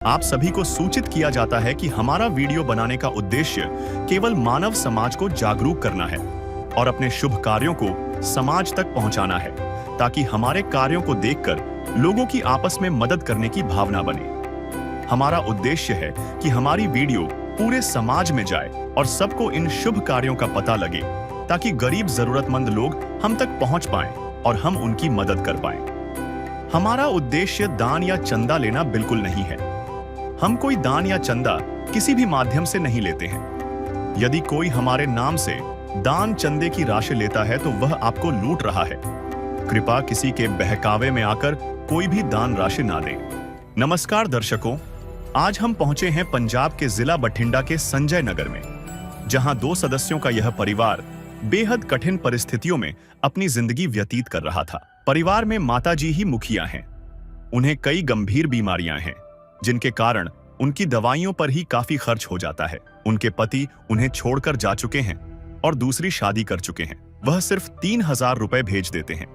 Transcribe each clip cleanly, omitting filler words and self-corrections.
आप सभी को सूचित किया जाता है कि हमारा वीडियो बनाने का उद्देश्य केवल मानव समाज को जागरूक करना है और अपने शुभ कार्यों को समाज तक पहुंचाना है, ताकि हमारे कार्यों को देखकर लोगों की आपस में मदद करने की भावना बने। हमारा उद्देश्य है कि हमारी वीडियो पूरे समाज में जाए और सबको इन शुभ कार्यों का पता लगे, ताकि गरीब जरूरतमंद लोग हम तक पहुंच पाएं और हम उनकी मदद कर पाएं। हमारा उद्देश्य दान या चंदा लेना बिल्कुल नहीं है। हम कोई दान या चंदा किसी भी माध्यम से नहीं लेते हैं। यदि कोई हमारे नाम से दान चंदे की राशि लेता है तो वह आपको लूट रहा है। कृपया किसी के बहकावे में आकर कोई भी दान राशि ना दें। नमस्कार दर्शकों, आज हम पहुंचे हैं पंजाब के जिला बठिंडा के संजय नगर में, जहां 2 सदस्यों का यह परिवार बेहद कठिन परिस्थितियों में अपनी जिंदगी व्यतीत कर रहा था। परिवार में माताजी ही मुखिया हैं। उन्हें कई गंभीर बीमारियां हैं, जिनके कारण उनकी दवाइयों पर ही काफी खर्च हो जाता है। उनके पति उन्हें छोड़कर जा चुके हैं और दूसरी शादी कर चुके हैं। वह सिर्फ 3,000 रुपए भेज देते हैं,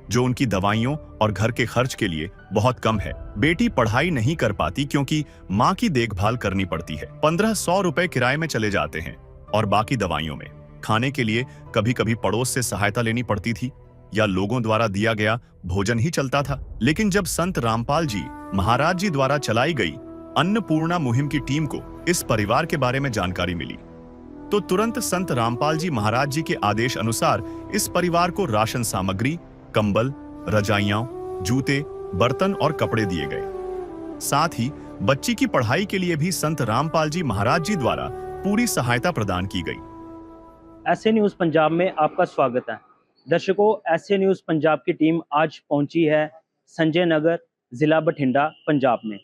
जो उनकी दवाइयों और घर के खर्च के लिए बहुत कम है। बेटी पढ़ाई नहीं कर पाती क्योंकि माँ की देखभाल करनी पड़ती है। 1,500 रुपए किराए में चले जाते हैं और बाकी दवाइयों में। खाने के लिए कभी कभी पड़ोस से सहायता लेनी पड़ती थी या लोगों द्वारा दिया गया भोजन ही चलता था। लेकिन जब संत रामपाल जी महाराज जी द्वारा चलाई गई अन्नपूर्णा मुहिम की टीम को इस परिवार के बारे में जानकारी मिली, तो तुरंत संत रामपाल जी महाराज जी के आदेश अनुसार इस परिवार को राशन सामग्री, कंबल, रजाइयां, जूते, बर्तन और कपड़े दिए गए। साथ ही बच्ची की पढ़ाई के लिए भी संत रामपाल जी महाराज जी द्वारा पूरी सहायता प्रदान की गई। ऐसे न्यूज पंजाब में आपका स्वागत है। दर्शकों, ऐसे न्यूज पंजाब की टीम आज पहुंची है संजय नगर, जिला बठिंडा, पंजाब में।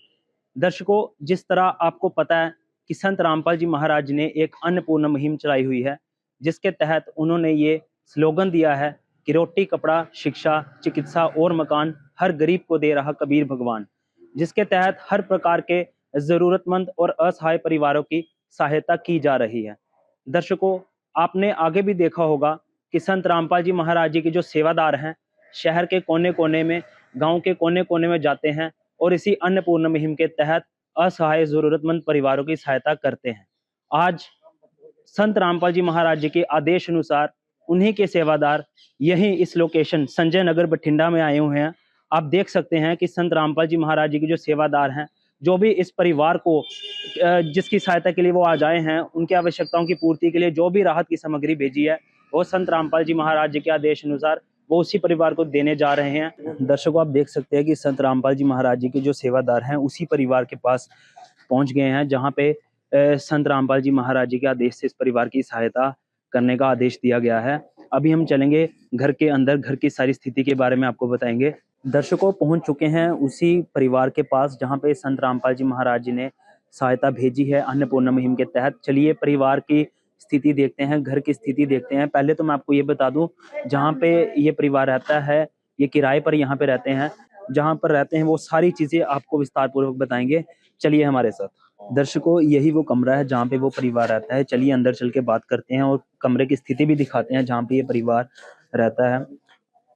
दर्शकों, जिस तरह आपको पता है कि संत रामपाल जी महाराज ने एक अन्नपूर्णा मुहिम चलाई हुई है, जिसके तहत उन्होंने ये स्लोगन दिया है कि रोटी, कपड़ा, शिक्षा, चिकित्सा और मकान हर गरीब को दे रहा कबीर भगवान, जिसके तहत हर प्रकार के जरूरतमंद और असहाय परिवारों की सहायता की जा रही है। दर्शकों, आपने आगे भी देखा होगा कि संत रामपाल जी महाराज जी के जो सेवादार हैं, शहर के कोने कोने में, गांव के कोने कोने में जाते हैं और इसी अन्नपूर्णा मुहिम के तहत असहाय जरूरतमंद परिवारों की सहायता करते हैं। आज संत रामपाल जी महाराज जी के आदेश अनुसार उन्हीं के सेवादार यहीं इस लोकेशन संजय नगर बठिंडा में आए हुए हैं। आप देख सकते हैं कि संत रामपाल जी महाराज जी के जो सेवादार हैं, जो भी इस परिवार को जिसकी सहायता के लिए वो आज आए हैं, उनकी आवश्यकताओं की पूर्ति के लिए जो भी राहत की सामग्री भेजी है, वो संत रामपाल जी महाराज जी के आदेश अनुसार वो उसी परिवार को देने जा रहे हैं। दर्शकों, आप देख सकते हैं कि संत रामपाल जी महाराज जी के जो सेवादार हैं उसी परिवार के पास पहुंच गए हैं, जहां पे संत रामपाल जी महाराज जी के आदेश से इस परिवार की सहायता करने का आदेश दिया गया है। अभी हम चलेंगे घर के अंदर, घर की सारी स्थिति के बारे में आपको बताएंगे। दर्शकों, पहुंच चुके हैं उसी परिवार के पास जहां पे संत रामपाल जी महाराज जी ने सहायता भेजी है अन्नपूर्णा मुहिम के तहत। चलिए परिवार की स्थिति देखते हैं, घर की स्थिति देखते हैं। पहले तो मैं आपको ये बता दूं, जहाँ पे ये परिवार रहता है, ये किराए पर यहाँ पे रहते हैं। जहाँ पर रहते हैं वो सारी चीजें आपको विस्तार पूर्वक बताएंगे। चलिए हमारे साथ। दर्शकों, यही वो कमरा है जहाँ पे वो परिवार रहता है। चलिए अंदर चल के बात करते हैं और कमरे की स्थिति भी दिखाते हैं जहाँ पे ये परिवार रहता है।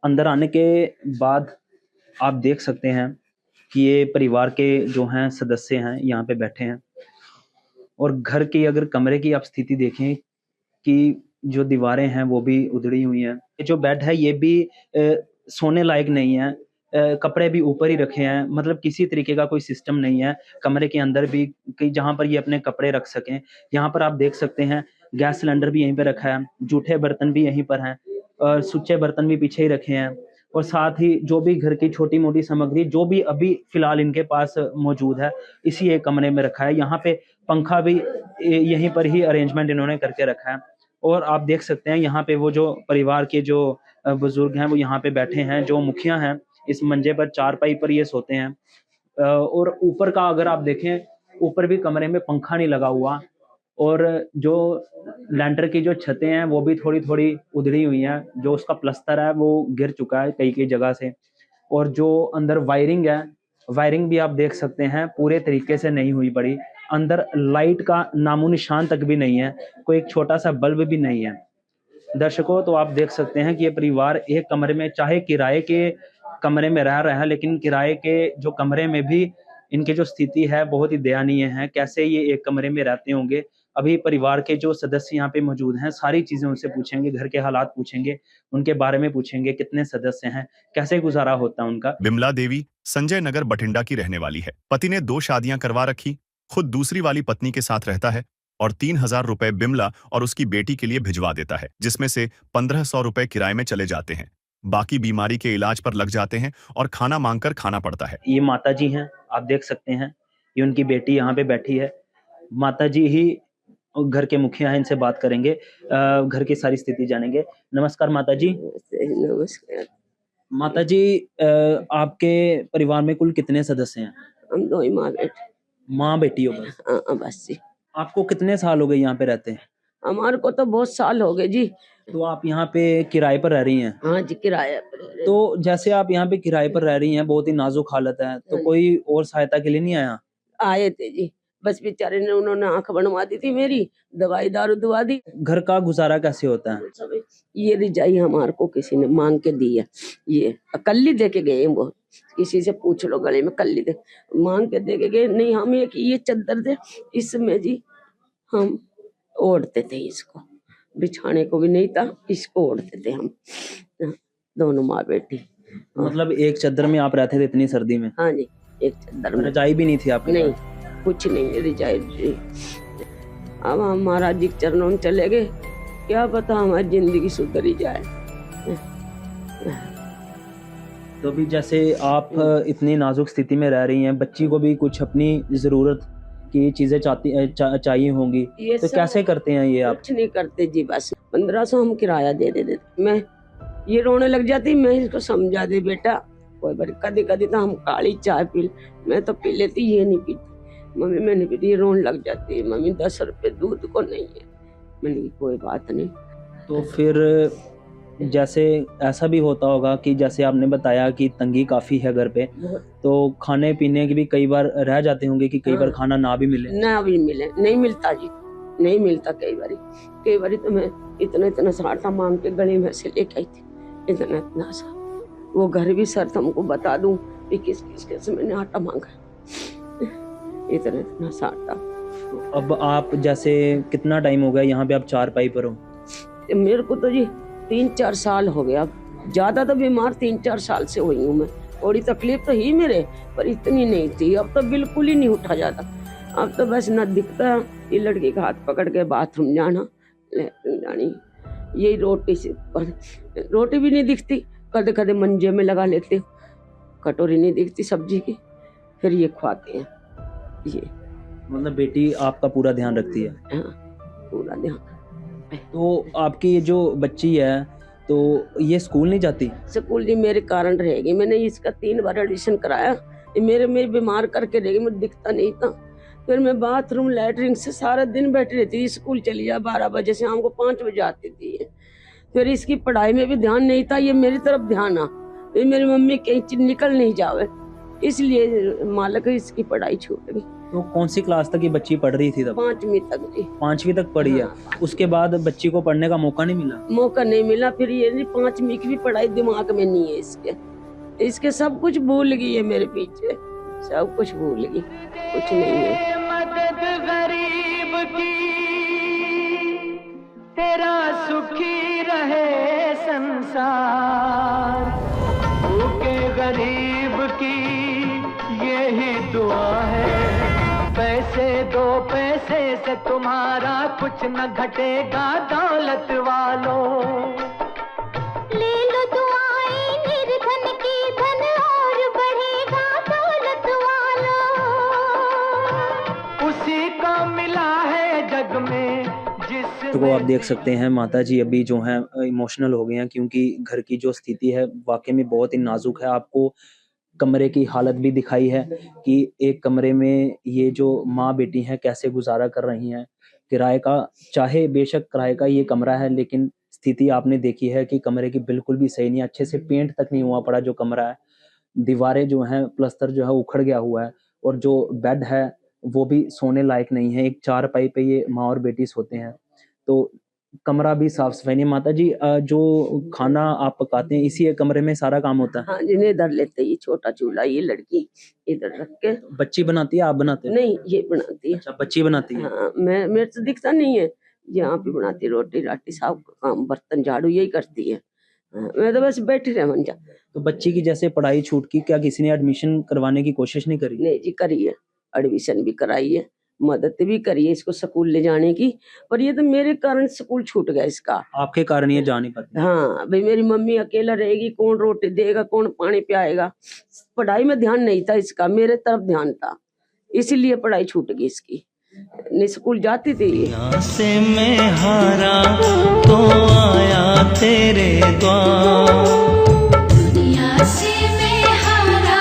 अंदर आने के बाद आप देख सकते हैं कि ये परिवार के जो हैं सदस्य हैं यहाँ पे बैठे हैं। और घर की, अगर कमरे की आप स्थिति देखें कि जो दीवारें हैं वो भी उधड़ी हुई हैं। ये जो बेड है ये भी सोने लायक नहीं है। कपड़े भी ऊपर ही रखे हैं, मतलब किसी तरीके का कोई सिस्टम नहीं है कमरे के अंदर भी कि जहाँ पर ये अपने कपड़े रख सकें। यहाँ पर आप देख सकते हैं गैस सिलेंडर भी यहीं पे रखा है, जूठे बर्तन भी यहीं पर हैं और सुच्चे बर्तन भी पीछे ही रखे हैं। और साथ ही जो भी घर की छोटी मोटी सामग्री जो भी अभी फिलहाल इनके पास मौजूद है, इसी एक कमरे में रखा है। यहाँ पे पंखा भी यहीं पर ही अरेंजमेंट इन्होंने करके रखा है। और आप देख सकते हैं यहाँ पे वो जो परिवार के जो बुजुर्ग हैं वो यहाँ पे बैठे हैं, जो मुखिया हैं। इस मंजे पर, चारपाई पर ये सोते हैं। और ऊपर का अगर आप देखें, ऊपर भी कमरे में पंखा नहीं लगा हुआ और जो लैंटर की जो छतें हैं वो भी थोड़ी थोड़ी उधड़ी हुई हैं। जो उसका प्लस्तर है वो गिर चुका है कई कई जगह से। और जो अंदर वायरिंग है, वायरिंग भी आप देख सकते हैं पूरे तरीके से नहीं हुई पड़ी। अंदर लाइट का नामो निशान तक भी नहीं है, कोई एक छोटा सा बल्ब भी नहीं है। दर्शकों, तो आप देख सकते हैं कि ये परिवार एक कमरे में, चाहे किराए के कमरे में रह रहा है, लेकिन किराए के जो कमरे में भी इनकी जो स्थिति है बहुत ही दयनीय है। कैसे ये एक कमरे में रहते होंगे। अभी परिवार के जो सदस्य यहाँ पे मौजूद हैं, सारी चीज़ें उनसे पूछेंगे, घर के हालात पूछेंगे, उनके बारे में पूछेंगे, कितने सदस्य हैं, कैसे गुज़ारा होता है उनका। बिमला देवी संजय नगर बठिंडा की रहने वाली है। पति ने 2 शादियां करवा रखी, खुद दूसरी वाली पत्नी के साथ रहता है और 3,000 रुपए बिमला और उसकी बेटी के लिए भिजवा देता है, जिसमें से 1,500 रुपए किराए में चले जाते हैं। बाकी बीमारी के इलाज पर लग जाते हैं और खाना मांगकर खाना पड़ता है। ये माताजी हैं, आप देख सकते हैं। ये उनकी बेटी यहाँ पे बैठी है। माताजी ही घर के मुखिया हैं, इनसे बात करेंगे, घर की सारी स्थिति जानेंगे। नमस्कार माताजी। नमस्कार। माताजी, आपके परिवार में कुल कितने सदस्य हैं? हम दो ही माँ बेटे। माँ बेटी हो बस? हाँ, बस जी। आपको कितने साल हो गए यहाँ पे रहते हैं? हमारे को तो बहुत साल हो गए जी। तो आप यहाँ पे किराए पर रह रही हैं? हाँ जी, किराया पर रह रहे। तो जैसे आप यहाँ पे किराए पर रह रही हैं, बहुत ही नाजुक हालत है, तो कोई और सहायता के लिए नहीं आया? आए थे जी, बस बेचारे ने, उन्होंने आंख बनवा दी थी मेरी, दवाई दारू दवा दी। घर का गुजारा कैसे होता है? सब ये रिजाई हमारे को किसी ने मांग के दी है। ये कल्ली दे के गए वो, किसी से पूछ लो, गले में कल्ली दे मांग के दे के गए। नहीं, हम एक ये चादर दे, इसमें जी हम ओढ़ते थे, इसको बिछाने को भी नहीं था, इसको ओढ़ते थे हम दोनों माँ बेटी। मतलब एक चादर में आप रहते थे इतनी सर्दी में? हाँ जी, एक चादर में। रजाई भी नहीं थी आपके? नहीं, कुछ नहीं रिजाई जी। अब हम महाराज जी के चरणों में चले गए, क्या पता हमारी जिंदगी सुधरी जाए। तो भी जैसे आप इतनी नाजुक स्थिति में रह रही हैं, बच्ची को भी कुछ अपनी जरूरत की चीजें चाहिए होंगी, तो कैसे करते हैं ये आप? कुछ नहीं करते जी, बस 1500 हम किराया दे देते। मैं ये रोने लग जाती, मैं इसको समझा दे, बेटा कोई बार कभी कभी तो हम काली चाय पी, मैं तो पी लेती, ये नहीं पीती। मम्मी मैं नहीं पीती, ये रोने लग जाती है। मम्मी 10 रुपए दूध को नहीं है। मैंने कहा कोई बात नहीं। तो फिर जैसे ऐसा भी होता होगा कि जैसे आपने बताया कि तंगी काफी है घर पे, तो खाने पीने की भी कई बार रह जाते होंगे कि कई बार खाना ना भी मिले? ना भी मिले, नहीं मिलता जी, नहीं मिलता। कई बारी तो मैं इतना सा आटा मांग के गले में से लेके आई थी, इतना सा। वो घर भी सर तुमको बता दूं कि किस से मैंने आटा मांगा, इतना सा आटा। अब आप जैसे कितना टाइम हो गया यहाँ पे आप चारपाई पर हो? मेरे को तो जी 3-4 साल हो गया। ज्यादा तो बीमार 3-4 साल से हुई हूँ मैं। थोड़ी तकलीफ तो ही मेरे, पर इतनी नहीं थी। अब तो बिल्कुल ही नहीं उठा जाता। अब तो बस न दिखता, ये लड़की का हाथ पकड़ के बाथरूम जाना, जानी, यही रोटी भी नहीं दिखती। कदे कदे मंजे में लगा लेते, कटोरी नहीं दिखती सब्जी की, फिर ये खवाते हैं। ये मतलब बेटी आपका पूरा ध्यान रखती है? हाँ, पूरा ध्यान। तो आपकी ये जो बच्ची है, तो ये स्कूल नहीं जाती? स्कूल जी मेरे कारण रहेगी। मैंने इसका 3 बार एडमिशन कराया, ये मेरे बीमार करके रहेगी, मुझे दिखता नहीं था। फिर मैं बाथरूम लैटरिन से सारा दिन बैठी रहती थी। स्कूल चली जा 12 बजे से, शाम को 5 बजे आती थी। फिर इसकी पढ़ाई में भी ध्यान नहीं था, ये मेरी तरफ ध्यान आ, ये मेरी मम्मी कहीं निकल नहीं जावे, इसलिए मालक इसकी पढ़ाई छूट गई। तो कौन सी क्लास तक ये बच्ची पढ़ रही थी तब? 5वीं तक जी। 5वीं तक पढ़ी है? उसके बाद बच्ची को पढ़ने का मौका नहीं मिला? मौका नहीं मिला। फिर ये नहीं, 5वीं की भी पढ़ाई दिमाग में नहीं है इसके सब कुछ भूल गई है मेरे पीछे, सब कुछ भूल गई, कुछ नहीं है। मदद गरीब की, तेरा सुखी रहे संसार, भूखे गरीब की यही दुआ है। पैसे दो, पैसे से तुम्हारा कुछ न घटेगा दौलत वालों। ले लो दुआएं निर्धन की, धन और बढ़ेगा दौलत वालों। उसी को मिला है जग में जिस। तो आप देख सकते हैं माता जी अभी जो हैं इमोशनल हो गए हैं, क्योंकि घर की जो स्थिति है वाकई में बहुत ही नाजुक है। आपको कमरे की हालत भी दिखाई है कि एक कमरे में ये जो माँ बेटी हैं कैसे गुजारा कर रही हैं। किराए का, चाहे बेशक किराए का ये कमरा है, लेकिन स्थिति आपने देखी है कि कमरे की बिल्कुल भी सही नहीं, अच्छे से पेंट तक नहीं हुआ पड़ा जो कमरा है। दीवारें जो हैं, प्लस्तर जो है उखड़ गया हुआ है, और जो बेड है वो भी सोने लायक नहीं है। एक चारपाई पे ये माँ और बेटी सोते हैं। तो कमरा भी साफ सफाई नहीं। माता जी जो खाना आप पकाते हैं इसी एक कमरे में सारा काम होता है? हाँ जिन्हें इधर लेते, ये छोटा चूल्हा, ये लड़की इधर रख के। बच्ची बनाती है, आप बनाते हैं? नहीं ये बनाती है। अच्छा, बच्ची बनाती है। हाँ मैं, मेरे से दिखता नहीं है, यहाँ पे बनाती, रोटी राटी सब काम, बर्तन झाड़ू यही करती है। हाँ, मैं तो बस बैठी रह मन जा। तो बच्ची की जैसे पढ़ाई छूट की, क्या किसी ने एडमिशन करवाने की कोशिश नहीं करी? नहीं जी करी है, एडमिशन भी कराई है, मदद भी करी है इसको स्कूल ले जाने की, पर ये तो मेरे कारण स्कूल छूट गया इसका। आपके कारण ये जा नहीं पाती? हाँ भाई मेरी मम्मी अकेला रहेगी, कौन रोटी देगा, कौन पानी पियाएगा। पढ़ाई में ध्यान नहीं था इसका, मेरे तरफ ध्यान था, इसीलिए पढ़ाई छूट गई इसकी, नहीं स्कूल जाती थी ये। यहाँ से मैं हारा तो आया तेरे द्वार, दुनिया से मैं हारा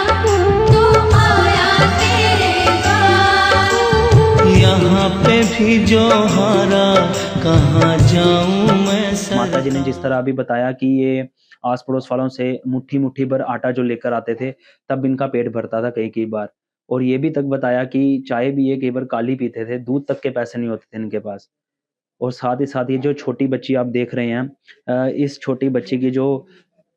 तो आया तेरे द्वार, यहाँ पे भी जो हारा कहाँ जाऊँ मैं सर। माता जी ने जिस तरह अभी बताया कि ये आस पड़ोस वालों से मुट्ठी मुट्ठी भर आटा जो लेकर आते थे, तब इनका पेट भरता था कई कई बार। और ये भी तक बताया कि चाय भी ये कई बार काली पीते थे, दूध तक के पैसे नहीं होते थे इनके पास। और साथ ही साथ ये जो छोटी बच्ची आप देख रहे हैं, इस छोटी बच्ची की जो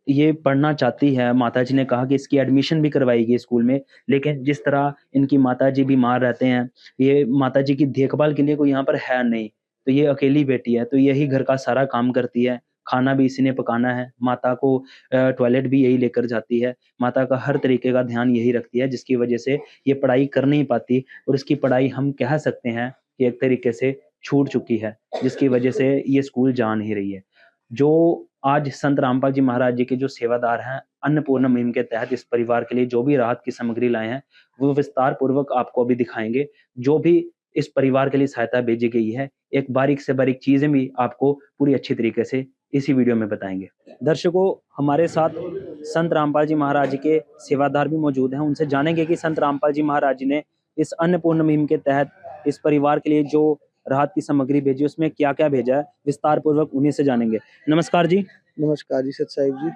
ये पढ़ना चाहती है, माता जी ने कहा कि इसकी एडमिशन भी करवाएगी स्कूल में, लेकिन जिस तरह इनकी माता जी बीमार रहते हैं, ये माता जी की देखभाल के लिए कोई यहाँ पर है नहीं, तो ये अकेली बेटी है, तो यही घर का सारा काम करती है, खाना भी इसी ने पकाना है, माता को टॉयलेट भी यही लेकर जाती है, माता का हर तरीके का ध्यान यही रखती है, जिसकी वजह से ये पढ़ाई कर नहीं पाती और इसकी पढ़ाई हम कह सकते हैं कि एक तरीके से छूट चुकी है, जिसकी वजह से ये स्कूल जा नहीं रही है। जो आज संत रामपाल जी महाराज जी के जो सेवादार हैं, अन्नपूर्णा मुहिम के तहत इस परिवार के लिए जो भी राहत की सामग्री लाए हैं, वो विस्तार पूर्वक आपको अभी दिखाएँगे। जो भी इस परिवार के लिए सहायता भेजी गई है, एक बारीक से बारीक चीज़ें भी आपको पूरी अच्छी तरीके से इसी वीडियो में बताएँगे। दर्शकों, हमारे साथ संत रामपाल जी महाराज जी के सेवादार भी मौजूद हैं, उनसे जानेंगे कि संत रामपाल जी महाराज जी ने इस अन्नपूर्णा मुहिम के तहत इस परिवार के लिए जो राहत की सामग्री भेजी, उसमें क्या-क्या भेजा है, विस्तार पूर्वक उन्हीं से जानेंगे। नमस्कार जी। नमस्कार जी, सत साहिब जी।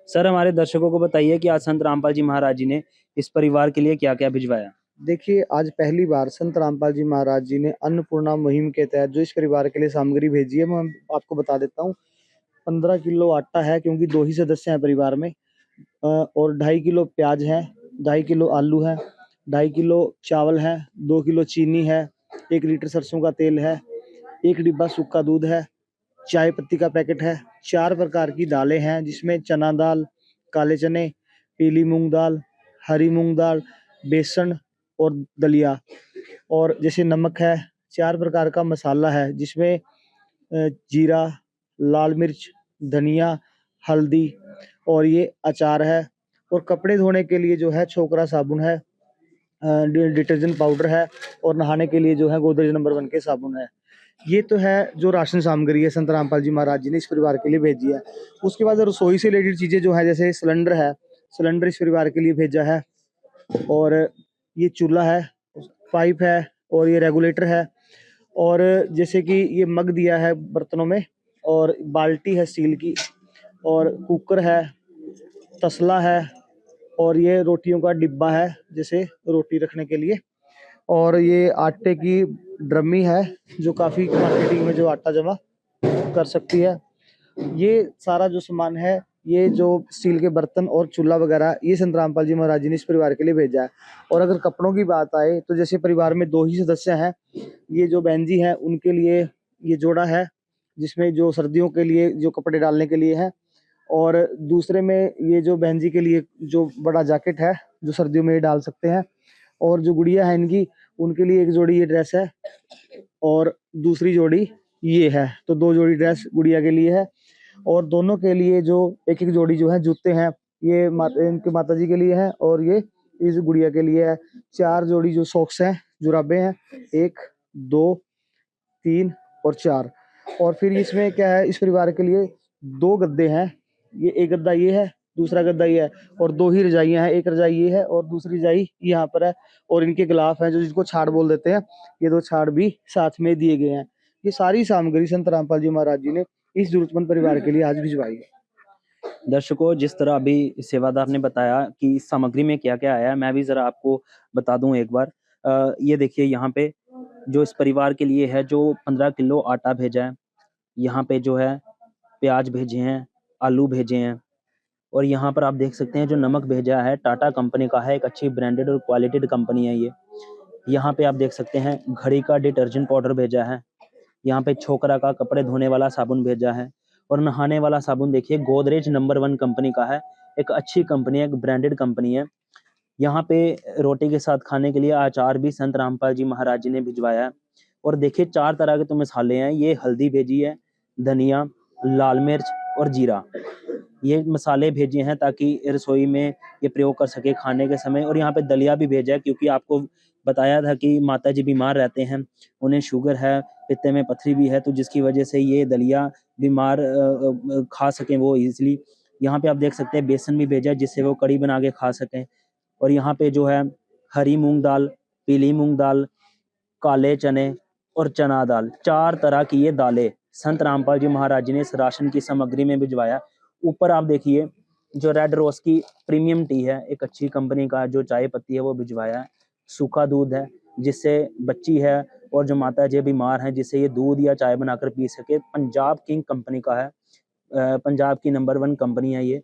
सर, हमारे दर्शकों को बताइए कि आज संत रामपाल जी महाराज जी ने इस परिवार के लिए क्या-क्या भिजवाया? देखिए, आज पहली बार संत रामपाल जी महाराज जी ने अन्नपूर्णा मुहिम के तहत जो इस परिवार के लिए सामग्री भेजी है, मैं आपको बता देता हूँ। 15 किलो आटा है, क्योंकि 2 ही सदस्य हैं परिवार में। और 2.5 किलो प्याज है, 2.5 किलो आलू है, 2.5 किलो चावल है, 2 किलो चीनी है, 1 लीटर सरसों का तेल है, 1 डिब्बा सूखा दूध है, चाय पत्ती का पैकेट है, 4 प्रकार की दालें हैं, जिसमें चना दाल, काले चने, पीली मूंग दाल, हरी मूंग दाल, बेसन और दलिया। और जैसे नमक है, 4 प्रकार का मसाला है, जिसमें जीरा, लाल मिर्च, धनिया, हल्दी, और ये अचार है। और कपड़े धोने के लिए जो है छोकरा साबुन है, डिटर्जेंट पाउडर है, और नहाने के लिए जो है गोदरेज नंबर 1 के साबुन है। ये तो है जो राशन सामग्री है संत रामपाल जी महाराज जी ने इस परिवार के लिए भेजी है। उसके बाद रसोई से रिलेटेड चीज़ें जो है, जैसे सिलेंडर है, सिलेंडर इस परिवार के लिए भेजा है। और ये चूल्हा है, पाइप है, और ये रेगुलेटर है। और जैसे कि ये मग दिया है बर्तनों में, और बाल्टी है स्टील की, और कुकर है, तसला है, और ये रोटियों का डिब्बा है, जैसे रोटी रखने के लिए। और ये आटे की ड्रमी है, जो काफ़ी क्वांटिटी में जो आटा जमा कर सकती है। ये सारा जो सामान है, ये जो स्टील के बर्तन और चूल्हा वगैरह, ये संत रामपाल जी महाराज जी ने इस परिवार के लिए भेजा है। और अगर कपड़ों की बात आए, तो जैसे परिवार में 2 ही सदस्य हैं, ये जो बहन जी हैं उनके लिए ये जोड़ा है, जिसमें जो सर्दियों के लिए जो कपड़े डालने के लिए है। और दूसरे में ये जो बहन जी के लिए जो बड़ा जैकेट है, जो सर्दियों में ये डाल सकते हैं। और जो गुड़िया है इनकी, उनके लिए एक जोड़ी ये ड्रेस है, और दूसरी जोड़ी ये है। तो 2 जोड़ी ड्रेस गुड़िया के लिए है। और दोनों के लिए जो एक एक जोड़ी जो है जूते हैं, ये इनके माता जी के लिए है, और ये इस गुड़िया के लिए है। 4 जोड़ी जो सॉक्स हैं, जुराबे हैं, 1 2 3 और 4। और फिर इसमें क्या है, इस परिवार के लिए 2 गद्दे हैं। ये एक गद्दा ये है, दूसरा गद्दा ये है, और 2 ही रजाइयाँ हैं। एक रजाई ये है, और दूसरी रजाई यहाँ पर है। और इनके गिलाफ हैं, जो जिसको छाड़ बोल देते हैं, ये 2 छाड़ भी साथ में दिए गए हैं। ये सारी सामग्री संत रामपाल जी महाराज जी ने इस जरूरतमंद परिवार के लिए आज भिजवाई है। दर्शकों, जिस तरह अभी सेवादार ने बताया कि इस सामग्री में क्या-क्या आया है, मैं भी ज़रा आपको बता दूँ एक बार। ये देखिए यहाँ पे जो इस परिवार के लिए है, जो 15 किलो आटा भेजा है, यहाँ पे जो है प्याज भेजे हैं, आलू भेजे हैं, और यहाँ पर आप देख सकते हैं जो नमक भेजा है टाटा कंपनी का है, एक अच्छी ब्रांडेड और क्वालिटेड कंपनी है ये। यहाँ पे आप देख सकते हैं घड़ी का डिटर्जेंट पाउडर भेजा है, यहाँ पे छोकरा का कपड़े धोने वाला साबुन भेजा है, और नहाने वाला साबुन देखिए गोदरेज नंबर 1 कंपनी का है, एक अच्छी कंपनी है, एक ब्रांडेड कंपनी है। यहाँ पे रोटी के साथ खाने के लिए अचार भी संत रामपाल जी महाराज जी ने भिजवाया है। और देखिए 4 तरह के तो मसाले हैं, ये हल्दी भेजी है, धनिया, लाल मिर्च और जीरा, ये मसाले भेजे हैं ताकि रसोई में ये प्रयोग कर सके खाने के समय। और यहाँ पे दलिया भी भेजा है क्योंकि आपको बताया था कि माता जी बीमार रहते हैं, उन्हें शुगर है, पित्ते में पथरी भी है, तो जिसकी वजह से ये दलिया बीमार खा सकें वो इजली। यहाँ पे आप देख सकते हैं बेसन भी भेजा है जिससे वो कड़ी बना के खा सकें। और यहाँ पे जो है हरी मूंग दाल, पीली मूंग दाल, काले चने और चना दाल, 4 तरह की ये दालें संत रामपाल जी महाराज जी ने इस राशन की सामग्री में भिजवाया। ऊपर आप देखिए जो रेड रोज की प्रीमियम टी है, एक अच्छी कंपनी का जो चाय पत्ती है वो भिजवाया है। सूखा दूध है जिससे बच्ची है और जो माता जी बीमार हैं जिससे ये दूध या चाय बनाकर पी सके, पंजाब किंग कंपनी का है, पंजाब की नंबर 1 कंपनी है ये।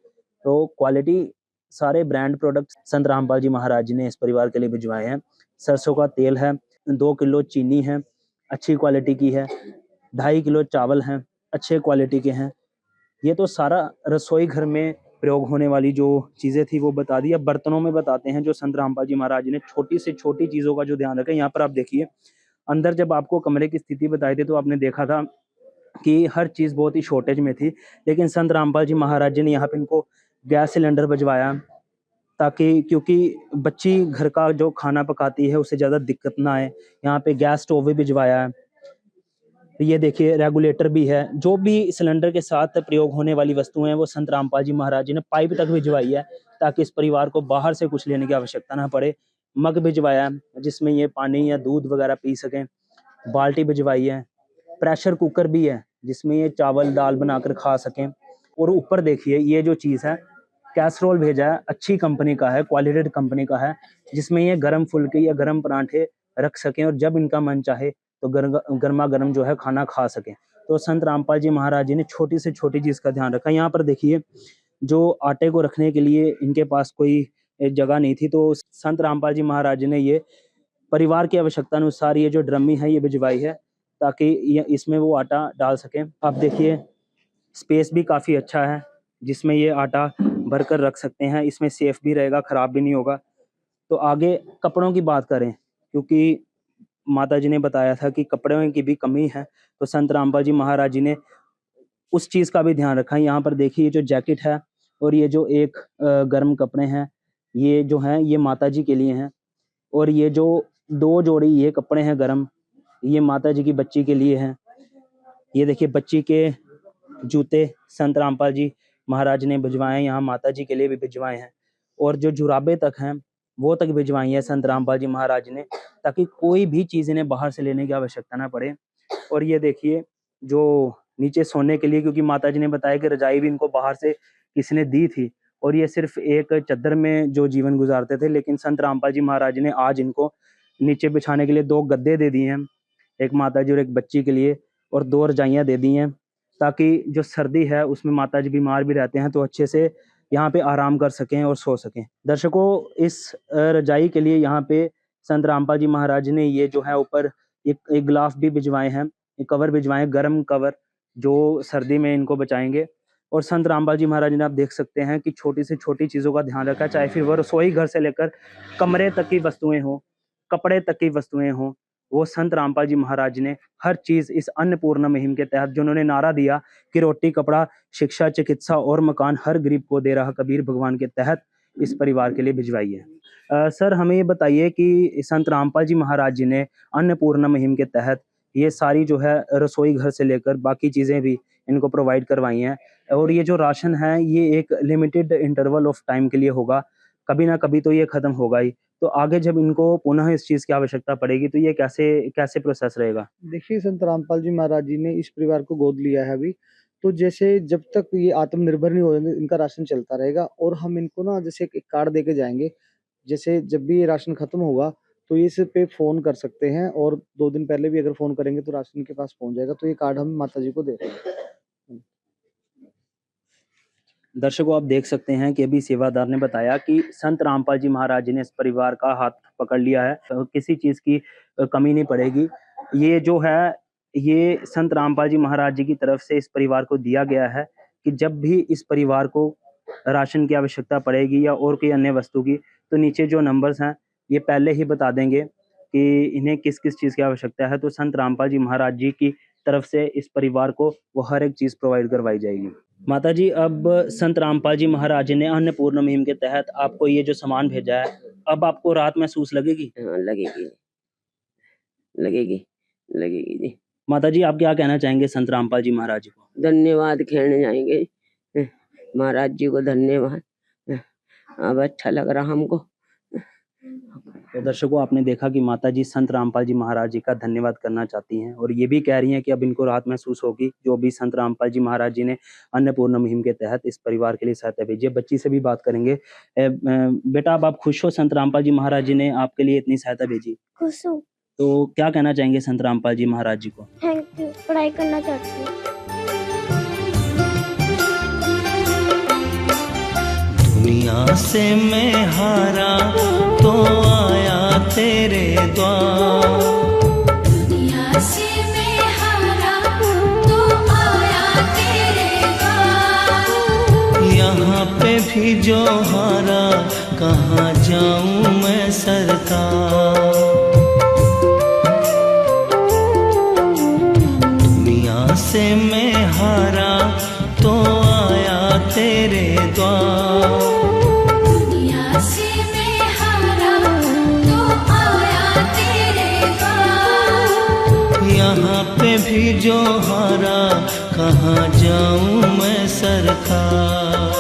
तो क्वालिटी सारे ब्रांड प्रोडक्ट संत रामपाल जी महाराज जी ने इस परिवार के लिए भिजवाए हैं। सरसों का तेल है, 2 किलो चीनी है, अच्छी क्वालिटी की है, 2.5 किलो चावल हैं, अच्छे क्वालिटी के हैं। ये तो सारा रसोई घर में प्रयोग होने वाली जो चीजें थी वो बता दी। अब बर्तनों में बताते हैं जो संत रामपाल जी महाराज जी ने छोटी से छोटी चीजों का जो ध्यान रखा है। यहाँ पर आप देखिए अंदर जब आपको कमरे की स्थिति बताई थी तो आपने देखा था कि हर चीज बहुत ही शॉर्टेज में थी, लेकिन संत रामपाल जी महाराज जी ने यहाँ पे इनको गैस सिलेंडर भिजवाया ताकि, क्योंकि बच्ची घर का जो खाना पकाती है उससे ज्यादा दिक्कत ना आए। यहाँ पे गैस स्टोव भी भिजवाया है, ये देखिए रेगुलेटर भी है। जो भी सिलेंडर के साथ प्रयोग होने वाली वस्तुएं हैं वो संत रामपाल जी महाराज जी ने पाइप तक भिजवाई है ताकि इस परिवार को बाहर से कुछ लेने की आवश्यकता ना पड़े। मग भिजवाया है जिसमें ये पानी या दूध वगैरह पी सकें, बाल्टी भिजवाई है, प्रेशर कुकर भी है जिसमें ये चावल दाल बनाकर खा सकें। और ऊपर देखिए ये जो चीज़ है कैसरोल भेजा है, अच्छी कंपनी का है, क्वालिटेड कंपनी का है, जिसमें ये गर्म फुल्के या गर्म परांठे रख सकें और जब इनका मन चाहे तो गर्मा गर्म जो है खाना खा सकें। तो संत रामपाल जी महाराज जी ने छोटी से छोटी चीज़ का ध्यान रखा। यहाँ पर देखिए जो आटे को रखने के लिए इनके पास कोई जगह नहीं थी, तो संत रामपाल जी महाराज जी ने ये परिवार की आवश्यकता अनुसार ये जो ड्रमी है ये भिजवाई है ताकि ये इसमें वो आटा डाल सकें। आप देखिए स्पेस भी काफ़ी अच्छा है जिसमें ये आटा भरकर रख सकते हैं, इसमें सेफ भी रहेगा, ख़राब भी नहीं होगा। तो आगे कपड़ों की बात करें, क्योंकि माता जी ने बताया था कि कपड़ों की भी कमी है, तो संत रामपाल जी महाराज जी ने उस चीज़ का भी ध्यान रखा है। यहाँ पर देखिए जो जैकेट है और ये जो एक गर्म कपड़े हैं ये जो हैं ये माता जी के लिए हैं, और ये जो 2 जोड़ी ये कपड़े हैं गर्म ये माता जी की बच्ची के लिए हैं। ये देखिए बच्ची के जूते संत रामपाल जी महाराज ने भिजवाए हैं, यहाँ माता जी के लिए भी भिजवाए हैं, और जो जुराबे तक हैं वो तक भिजवाई है संत रामपाल जी महाराज ने ताकि कोई भी चीज़ इन्हें बाहर से लेने की आवश्यकता ना पड़े। और ये देखिए जो नीचे सोने के लिए, क्योंकि माता जी ने बताया कि रजाई भी इनको बाहर से किसी ने दी थी और ये सिर्फ एक चद्दर में जो जीवन गुजारते थे, लेकिन संत रामपाल जी महाराज ने आज इनको नीचे बिछाने के लिए 2 गद्दे दे दिए हैं, एक माता जी और एक बच्ची के लिए, और 2 रजाइयाँ दे दी हैं ताकि जो सर्दी है उसमें माता जी बीमार भी रहते हैं तो अच्छे से यहाँ पे आराम कर सकें और सो सकें। दर्शकों इस रजाई के लिए यहाँ पे संत रामपाल जी महाराज ने ये जो है ऊपर एक गिलाफ भी भिजवाए हैं, एक कवर भिजवाए हैं, गर्म कवर जो सर्दी में इनको बचाएंगे। और संत रामपाल जी महाराज ने आप देख सकते हैं कि छोटी से छोटी चीज़ों का ध्यान रखा है, चाहे फिर वह रसोई घर से लेकर कमरे तक की वस्तुएं हों, कपड़े तक की वस्तुएं हों, वो संत रामपाल जी महाराज ने हर चीज़ इस अन्नपूर्णा मुहिम के तहत जो उन्होंने नारा दिया कि रोटी कपड़ा शिक्षा चिकित्सा और मकान हर गरीब को दे रहा कबीर भगवान के तहत इस परिवार के लिए भिजवाई है। सर हमें ये बताइए कि संत रामपाल जी महाराज जी ने अन्नपूर्णा मुहिम के तहत ये सारी जो है रसोई घर से लेकर बाकी चीज़ें भी इनको प्रोवाइड करवाई हैं, और ये जो राशन है ये एक लिमिटेड इंटरवल ऑफ टाइम के लिए होगा, कभी ना कभी तो ये ख़त्म होगा ही। तो आगे जब इनको पुनः इस चीज़ की आवश्यकता पड़ेगी तो ये कैसे प्रोसेस रहेगा? देखिए संत रामपाल जी महाराज जी ने इस परिवार को गोद लिया है अभी, तो जैसे जब तक ये आत्मनिर्भर नहीं होंगे इनका राशन चलता रहेगा, और हम इनको ना जैसे एक कार्ड दे के जाएंगे, जैसे जब भी ये राशन खत्म होगा तो इस पे फ़ोन कर सकते हैं और 2 दिन पहले भी अगर फ़ोन करेंगे तो राशन के पास पहुँच जाएगा। तो ये कार्ड हम माताजी को दे रहे हैं। दर्शकों, आप देख सकते हैं कि अभी सेवादार ने बताया कि संत रामपाल जी महाराज जी ने इस परिवार का हाथ पकड़ लिया है। किसी चीज़ की कमी नहीं पड़ेगी। ये जो है, ये संत रामपाल जी महाराज जी की तरफ से इस परिवार को दिया गया है कि जब भी इस परिवार को राशन की आवश्यकता पड़ेगी या और कोई अन्य वस्तु की, तो नीचे जो नंबर्स हैं ये पहले ही बता देंगे कि इन्हें किस-किस चीज़ की आवश्यकता है। तो संत रामपाल जी महाराज जी की तरफ से इस परिवार को वो हर एक चीज़ प्रोवाइड करवाई जाएगी। माताजी, अब संत रामपाल जी महाराज ने अन्नपूर्णा मुहिम के तहत आपको ये जो सामान भेजा है, अब आपको राहत महसूस लगेगी? हाँ, लगेगी, लगेगी, लगेगी जी। माताजी, आप क्या कहना चाहेंगे संत रामपाल जी महाराज जी को? धन्यवाद कहने जाएंगे महाराज जी को, धन्यवाद। अब अच्छा लग रहा हमको। तो दर्शकों, आपने देखा कि माताजी संत रामपाल जी महाराज जी का धन्यवाद करना चाहती हैं और ये भी कह रही हैं कि अब इनको राहत महसूस होगी जो भी संत रामपाल जी महाराज जी ने अन्नपूर्णा मुहिम के तहत इस परिवार के लिए सहायता भेजी है। बच्ची से भी बात करेंगे। बेटा, अब आप खुश हो संत रामपाल जी महाराज जी ने आपके लिए इतनी सहायता भेजी? खुश हूँ। तो क्या कहना चाहेंगे संत रामपाल जी महाराज जी को? Thank you. पढ़ाई करना चाहती हूँ। दुनिया से मैं हारा तो आया तेरे द्वार। दुनिया से मैं हारा तो आया तेरे द्वार। यहाँ पे भी जो हारा कहाँ जाऊँ मैं सरकार। दुनिया से मैं हारा तो आया तेरे द्वार। दुनिया से मैं हारा तो आया तेरे द्वार। यहाँ पे भी जो हारा कहाँ जाऊँ मैं सरकार।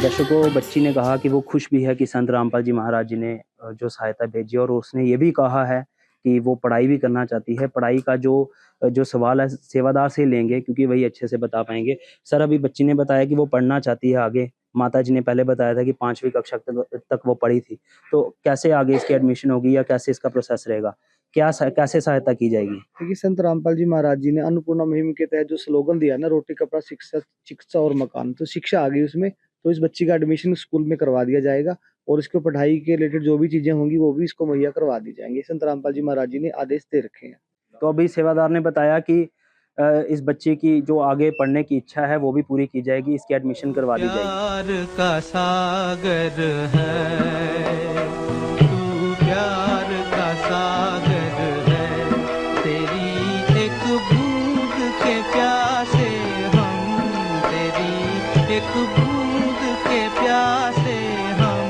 दर्शकों, बच्ची ने कहा कि वो खुश भी है कि संत रामपाल जी महाराज जी ने जो सहायता भेजी और उसने ये भी कहा है कि वो पढ़ाई भी करना चाहती है। पढ़ाई का जो सवाल है सेवादार से लेंगे क्योंकि वही अच्छे से बता पाएंगे। सर, अभी बच्ची ने बताया कि वो पढ़ना चाहती है आगे। माताजी ने पहले बताया था कि 5वीं कक्षा तक वो पढ़ी थी। तो कैसे आगे इसकी एडमिशन होगी या कैसे इसका प्रोसेस रहेगा? कैसे सहायता की जाएगी? देखिए, संत रामपाल जी महाराज जी ने अन्नपूर्णा मुहिम के तहत जो स्लोगन दिया ना, रोटी कपड़ा शिक्षा, शिक्षा और मकान, तो शिक्षा आ गई उसमें। तो इस बच्ची का एडमिशन स्कूल में करवा दिया जाएगा और इसको पढ़ाई के रिलेटेड जो भी चीजें होंगी वो भी इसको मुहैया करवा दी जाएंगी। संत रामपाल जी महाराज जी ने आदेश दे रखे हैं। तो अभी सेवादार ने बताया कि इस बच्चे की जो आगे पढ़ने की इच्छा है वो भी पूरी की जाएगी, इसकी एडमिशन करवा दी जाएगी। प्यार का सागर है तू, प्यार का सागर है। तेरी एक बूंद के प्यासे हम, तेरी एक बूंद के प्यासे हम।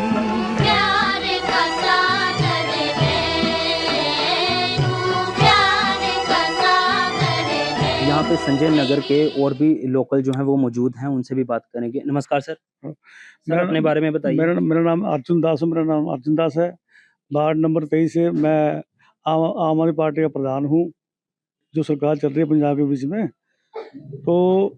प्यार का सागर है तू, प्यार का सागर है। यहाँ पे संजय नगर के और भी लोकल जो हैं वो मौजूद हैं, उनसे भी बात करेंगे। नमस्कार सर। सर, मेरा अपने बारे में बताइए। मेरा नाम अर्जुन दास है। मेरा नाम अर्जुन दास है। वार्ड नंबर 23 से मैं आम आदमी पार्टी का प्रधान हूँ, जो सरकार चल रही है पंजाब के बीच में। तो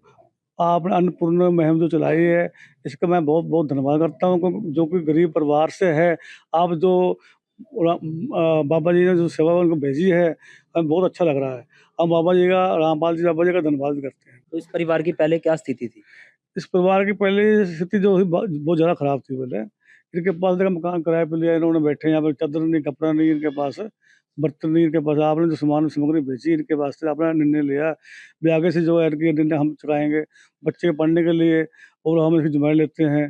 आपने अन्नपूर्णा मुहिम जो चलाई है, इसका मैं बहुत बहुत धन्यवाद करता हूँ, क्योंकि जो कि गरीब परिवार से है। आप जो बाबा जी ने जो सेवा उनको भेजी है, हमें बहुत अच्छा लग रहा है। हम बाबा जी का, रामपाल जी बाबा जी का धन्यवाद भी करते हैं। तो इस परिवार की पहले क्या स्थिति थी? इस परिवार की पहले स्थिति जो थी बहुत ज़्यादा खराब थी। पहले इनके पास देखा मकान किराए पे लिया, इन्होंने बैठे यहाँ पर, चादर नहीं, कपड़ा नहीं इनके पास, बर्तन नहीं इनके पास। आपने जो सामान सामग्री भेजी इनके वास्ते, आपने निर्णय लिया भी आगे से जो है इनके निर्णय हम चुकाएंगे बच्चे के पढ़ने के लिए, और हम इसकी जिम्मेदारी लेते हैं।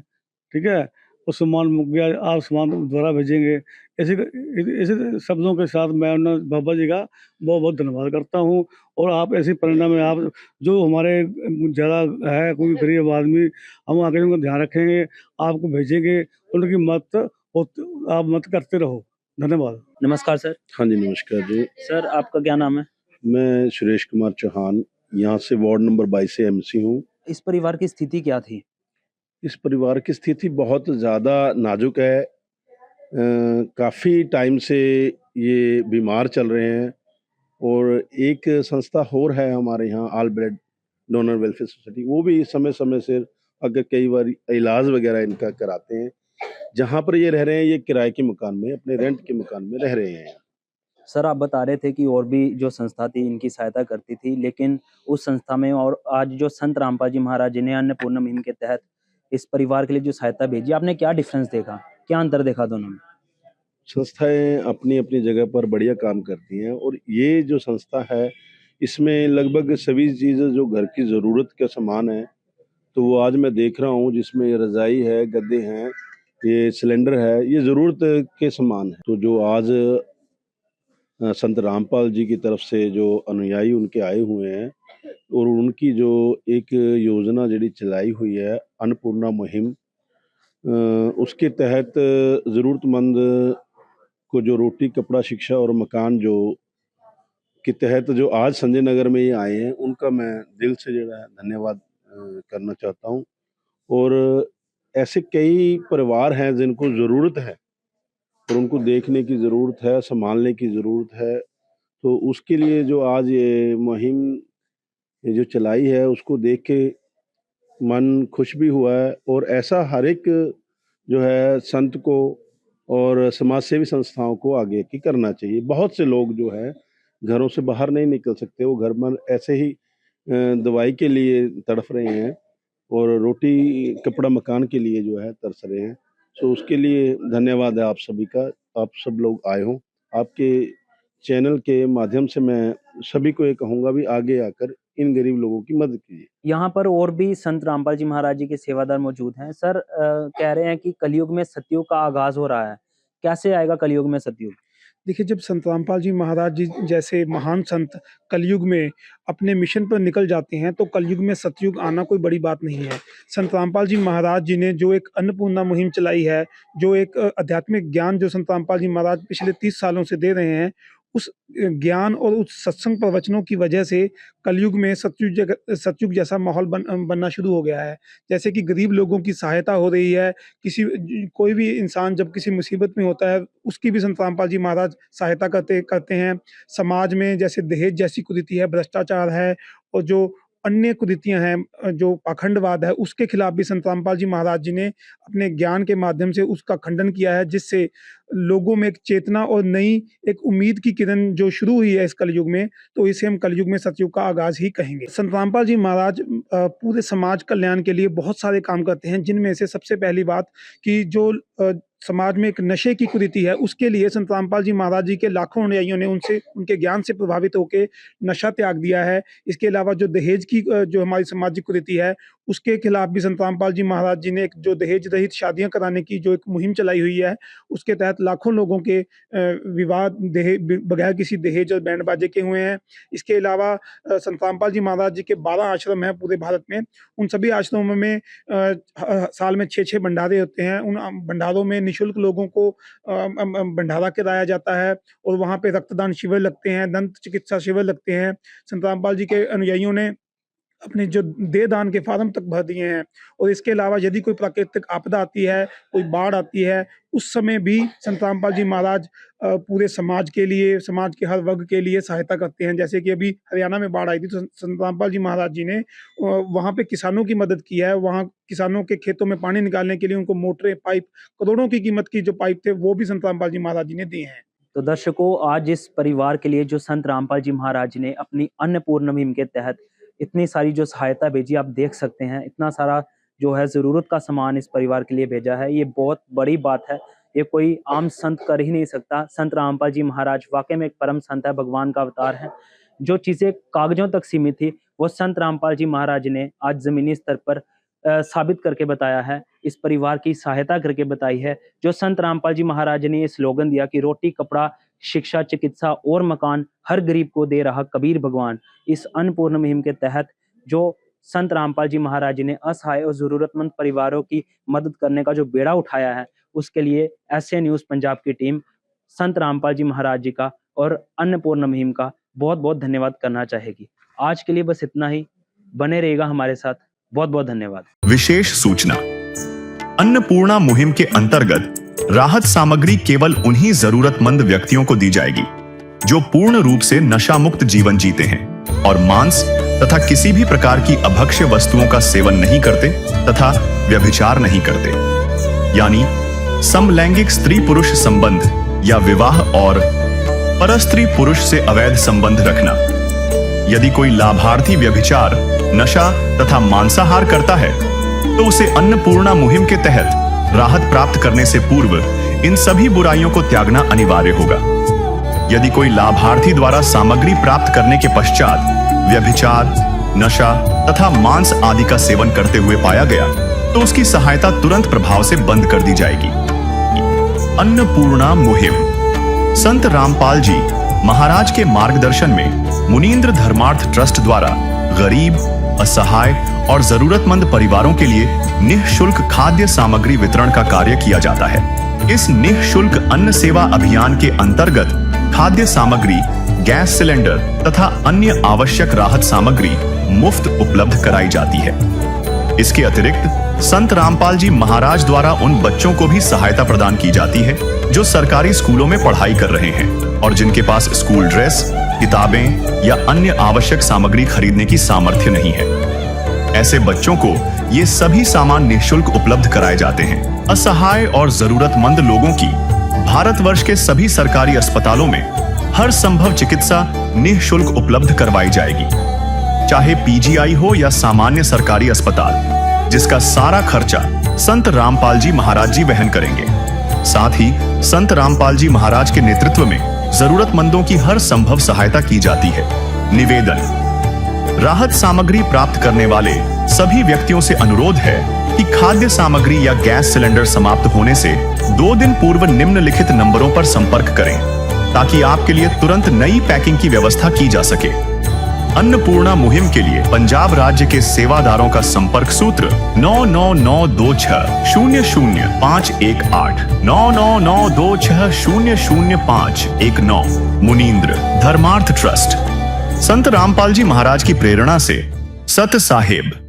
ठीक है, वो सामान मुक गया, आप सामान दोबारा भेजेंगे। ऐसे शब्दों के साथ मैं उन बाबा जी का बहुत बहुत धन्यवाद करता हूँ। और आप ऐसी प्रेरणा में, आप जो हमारे ज़्यादा है कोई गरीब आदमी, हम आगे उनका ध्यान रखेंगे, आपको भेजेंगे, उनकी मदद आप मदद करते रहो। धन्यवाद। नमस्कार सर। हाँ जी, नमस्कार जी। सर, आपका क्या नाम है? मैं सुरेश कुमार चौहान, यहाँ से वार्ड नंबर 22 से एमसी हूँ। इस परिवार की स्थिति क्या थी? इस परिवार की स्थिति बहुत ज़्यादा नाजुक है। काफ़ी टाइम से ये बीमार चल रहे हैं, और एक संस्था और है हमारे यहाँ, all blood donor welfare society, वो भी समय समय से अगर कई बार इलाज वगैरह इनका कराते हैं। जहाँ पर ये रह रहे हैं ये किराए के मकान में, अपने रेंट के मकान में रह रहे हैं। सर आप बता रहे थे कि और भी जो संस्था थी इनकी सहायता करती थी, लेकिन उस संस्था में और आज जो संत रामपाल जी महाराज जी ने अन्नपूर्णा मुहिम के तहत इस परिवार के लिए जो सहायता भेजी, आपने क्या डिफरेंस देखा, क्या अंतर देखा दोनों में? संस्थाएं अपनी अपनी जगह पर बढ़िया काम करती हैं और ये जो संस्था है इसमें लगभग सभी चीज़ें जो घर की ज़रूरत का सामान है तो वो आज मैं देख रहा हूँ, जिसमें रज़ाई है, गद्दे हैं, ये सिलेंडर है, ये ज़रूरत के सामान है। तो जो आज संत रामपाल जी की तरफ से जो अनुयायी उनके आए हुए हैं और उनकी जो एक योजना जड़ी चलाई हुई है अन्नपूर्णा मुहिम, उसके तहत ज़रूरतमंद को जो रोटी, कपड़ा, शिक्षा और मकान जो के तहत जो आज संजय नगर में ये आए हैं उनका मैं दिल से जो है धन्यवाद करना चाहता हूँ। और ऐसे कई परिवार हैं जिनको ज़रूरत है और उनको देखने की ज़रूरत है, संभालने की ज़रूरत है। तो उसके लिए जो आज ये मुहिम ये जो चलाई है उसको देख के मन खुश भी हुआ है और ऐसा हर एक जो है संत को और समाज सेवी संस्थाओं को आगे की करना चाहिए। बहुत से लोग जो है घरों से बाहर नहीं निकल सकते, वो घर में ऐसे ही दवाई के लिए तड़फ रहे हैं और रोटी, कपड़ा, मकान के लिए जो है तरस रहे हैं। तो उसके लिए धन्यवाद है आप सभी का, आप सब लोग आए हो। आपके चैनल के माध्यम से मैं सभी को ये कहूँगा भी आगे आकर इन गरीब लोगों की मदद कीजिए। यहाँ पर और भी संत रामपाल जी महाराज जी के सेवादार मौजूद हैं। सर कह रहे हैं कि कलयुग में सतयुग का आगाज हो रहा है, कैसे आएगा कलयुग में सतयुग? देखिए, जब संत रामपाल जी महाराज जी जैसे महान संत कलयुग में अपने मिशन पर निकल जाते हैं तो कलयुग में सतयुग आना कोई बड़ी बात नहीं है। संत रामपाल जी महाराज जी ने जो एक अन्नपूर्णा मुहिम चलाई है, जो एक आध्यात्मिक ज्ञान जो संत रामपाल जी महाराज पिछले 30 सालों से दे रहे हैं, उस ज्ञान और उस सत्संग प्रवचनों की वजह से कलयुग में सतयुग जैसा माहौल बनना शुरू हो गया है। जैसे कि गरीब लोगों की सहायता हो रही है, कोई भी इंसान जब किसी मुसीबत में होता है उसकी भी संत रामपाल जी महाराज सहायता करते हैं। समाज में जैसे दहेज जैसी कुरीति है, भ्रष्टाचार है और जो अन्य कुरीतियां हैं, जो पाखंडवाद है, उसके खिलाफ भी संत रामपाल जी महाराज जी ने अपने ज्ञान के माध्यम से उसका खंडन किया है, जिससे लोगों में एक चेतना और नई एक उम्मीद की किरण जो शुरू हुई है इस कलयुग में, तो इसे हम कलयुग में सतयुग का आगाज ही कहेंगे। संत रामपाल जी महाराज पूरे समाज कल्याण के लिए बहुत सारे काम करते हैं, जिनमें से सबसे पहली बात कि जो समाज में एक नशे की कुरीति है, उसके लिए संत रामपाल जी महाराज जी के लाखों अनुयायियों ने उनके ज्ञान से प्रभावित होकर नशा त्याग दिया है। इसके अलावा जो दहेज की जो हमारी सामाजिक कुरीति है, उसके खिलाफ भी संत रामपाल जी महाराज जी ने एक जो दहेज रहित शादियां कराने की जो एक मुहिम चलाई हुई है, उसके तहत लाखों लोगों के विवाह बगैर किसी दहेज और बैंड बाजे के हुए हैं। इसके अलावा संत रामपाल जी महाराज जी के 12 आश्रम हैं पूरे भारत में। उन सभी आश्रमों में साल में 6-6 भंडारे होते हैं। उन भंडारों में निःशुल्क लोगों को भंडारा कराया जाता है और वहाँ पे रक्तदान शिविर लगते हैं, दंत चिकित्सा शिविर लगते हैं। संत रामपाल जी के अनुयायियों ने अपने जो देहदान के फार्म तक भर दिए हैं। और इसके अलावा यदि कोई प्राकृतिक आपदा आती है, कोई बाढ़ आती है, उस समय भी संत रामपाल जी महाराज पूरे समाज के लिए, समाज के हर वर्ग के लिए सहायता करते हैं। जैसे कि अभी हरियाणा में बाढ़ आई थी तो संत रामपाल जी महाराज जी ने वहाँ पे किसानों की मदद की है। वहाँ किसानों के खेतों में पानी निकालने के लिए उनको मोटरें, पाइप, करोड़ों की कीमत की जो पाइप थे वो भी संत रामपाल जी महाराज जी ने दिए हैं। तो दर्शकों, आज इस परिवार के लिए जो संत रामपाल जी महाराज जी ने अपनी अन्नपूर्णा मुहिम के तहत इतनी सारी जो सहायता भेजी, आप देख सकते हैं इतना सारा जो है ज़रूरत का सामान इस परिवार के लिए भेजा है। ये बहुत बड़ी बात है, ये कोई आम संत कर ही नहीं सकता। संत रामपाल जी महाराज वाकई में एक परम संत है, भगवान का अवतार है। जो चीज़ें कागजों तक सीमित थी वो संत रामपाल जी महाराज ने आज ज़मीनी स्तर पर साबित करके बताया है, इस परिवार की सहायता करके बताई है। जो संत रामपाल जी महाराज ने ये स्लोगन दिया कि रोटी, कपड़ा, शिक्षा, चिकित्सा और मकान हर गरीब को दे रहा कबीर भगवान, इस अन्नपूर्णा मुहिम के तहत जो संत रामपाल जी महाराज ने असहाय और ज़रूरतमंद परिवारों की मदद करने का जो बेड़ा उठाया है, उसके लिए एसए न्यूज़ पंजाब की टीम संत रामपाल जी महाराज जी का और अन्नपूर्णा मुहिम का बहुत बहुत धन्यवाद करना चाहेगी। आज के लिए बस इतना ही, बने रहेगा हमारे साथ। बहुत बहुत धन्यवाद। विशेष सूचना, अन्नपूर्णा मुहिम के अंतर्गत राहत सामग्री केवल उन्हीं जरूरतमंद व्यक्तियों को दी जाएगी जो पूर्ण रूप से नशा मुक्त जीवन जीते हैं और मांस तथा किसी भी प्रकार की अभक्ष्य वस्तुओं का सेवन नहीं करते तथा व्यभिचार नहीं करते, यानी समलैंगिक स्त्री पुरुष संबंध या विवाह और परस्त्री पुरुष से अवैध संबंध रखना। यदि कोई लाभार्थी व्यभिचार, नशा तथा मांसाहार करता है तो उसे अन्नपूर्णा मुहिम के तहत राहत प्राप्त करने से पूर्व इन सभी बुराइयों को त्यागना अनिवार्य होगा। यदि कोई लाभार्थी द्वारा सामग्री प्राप्त करने के पश्चात व्यभिचार, नशा तथा मांस आदि का सेवन करते हुए पाया गया तो उसकी सहायता तुरंत प्रभाव से बंद कर दी जाएगी। अन्नपूर्णा मुहिम। संत रामपाल जी महाराज के मार्गदर्शन में मुनींद्र धर्मार्थ ट्रस्ट द्वारा गरीब, असहाय और जरूरतमंद परिवारों के लिए निःशुल्क खाद्य सामग्री वितरण का कार्य किया जाता है। इस निःशुल्क अन्न सेवा अभियान के अंतर्गत खाद्य सामग्री, गैस सिलेंडर तथा अन्य आवश्यक राहत सामग्री मुफ्त उपलब्ध कराई जाती है। इसके अतिरिक्त संत रामपाल जी महाराज द्वारा उन बच्चों को भी सहायता प्रदान की जाती है जो सरकारी स्कूलों में पढ़ाई कर रहे हैं और जिनके पास स्कूल ड्रेस, किताबें या अन्य आवश्यक सामग्री खरीदने की सामर्थ्य नहीं है। ऐसे बच्चों को ये सभी सामान निःशुल्क उपलब्ध कराए जाते हैं। असहाय और जरूरतमंद लोगों की भारतवर्ष के सभी सरकारी अस्पतालों में हर संभव चिकित्सा निःशुल्क उपलब्ध करवाई जाएगी, चाहे पीजीआई हो या सामान्य सरकारी अस्पताल, जिसका सारा खर्चा संत रामपाल जी महाराज जी वहन करेंगे। साथ ही संत रामपाल जी महाराज के नेतृत्व में जरूरतमंदों की हर संभव सहायता की जाती है। निवेदन। राहत सामग्री प्राप्त करने वाले सभी व्यक्तियों से अनुरोध है कि खाद्य सामग्री या गैस सिलेंडर समाप्त होने से 2 दिन पूर्व निम्नलिखित नंबरों पर संपर्क करें ताकि आपके लिए तुरंत नई पैकिंग की व्यवस्था की जा सके। अन्नपूर्णा मुहिम के लिए पंजाब राज्य के सेवादारों का संपर्क सूत्र 9992600518 9992600519। मुनींद्र धर्मार्थ ट्रस्ट। संत रामपाल जी महाराज की प्रेरणा से सत साहिब।